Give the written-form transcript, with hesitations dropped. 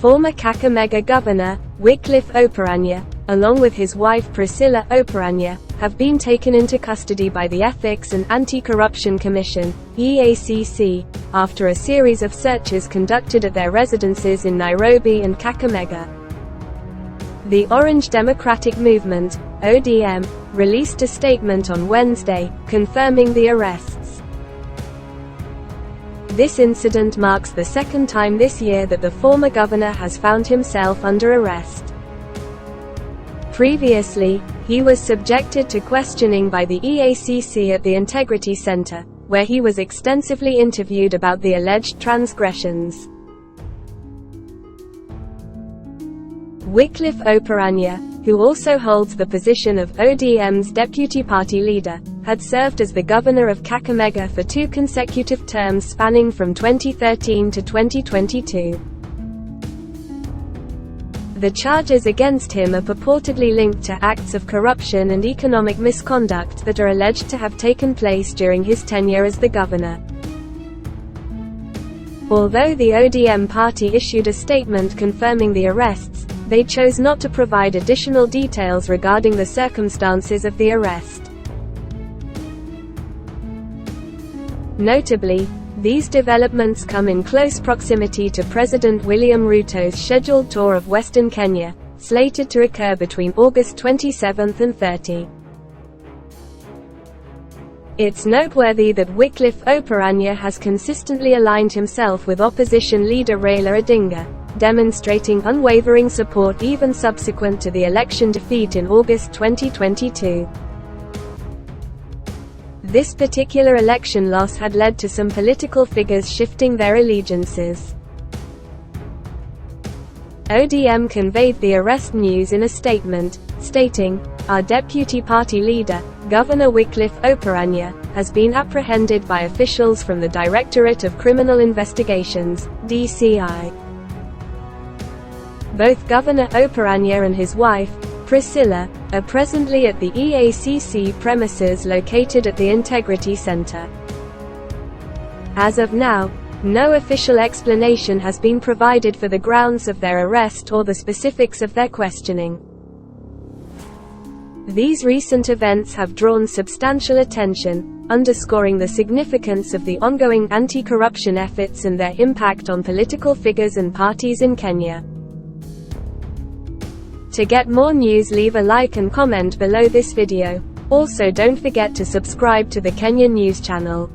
Former Kakamega Governor Wycliffe Oparanya, along with his wife Priscillah Oparanya, have been taken into custody by the Ethics and Anti-Corruption Commission (EACC) after a series of searches conducted at their residences in Nairobi and Kakamega. The Orange Democratic Movement (ODM) released a statement on Wednesday, confirming the arrests. This incident marks the second time this year that the former governor has found himself under arrest. Previously, he was subjected to questioning by the EACC at the Integrity Center, where he was extensively interviewed about the alleged transgressions. Wycliffe Oparanya, who also holds the position of ODM's deputy party leader, had served as the governor of Kakamega for 2 consecutive terms spanning from 2013 to 2022. The charges against him are purportedly linked to acts of corruption and economic misconduct that are alleged to have taken place during his tenure as the governor. Although the ODM party issued a statement confirming the arrests, they chose not to provide additional details regarding the circumstances of the arrest. Notably, these developments come in close proximity to President William Ruto's scheduled tour of Western Kenya, slated to occur between August 27 and 30. It's noteworthy that Wycliffe Oparanya has consistently aligned himself with opposition leader Raila Odinga, demonstrating unwavering support even subsequent to the election defeat in August 2022. This particular election loss had led to some political figures shifting their allegiances. ODM conveyed the arrest news in a statement, stating, "Our deputy party leader, Governor Wycliffe Oparanya, has been apprehended by officials from the Directorate of Criminal Investigations, (DCI). Both Governor Oparanya and his wife, Priscillah, are presently at the EACC premises located at the Integrity Center." As of now, no official explanation has been provided for the grounds of their arrest or the specifics of their questioning. These recent events have drawn substantial attention, underscoring the significance of the ongoing anti-corruption efforts and their impact on political figures and parties in Kenya. To get more news, leave a like and comment below this video. Also, don't forget to subscribe to the Kenya News channel.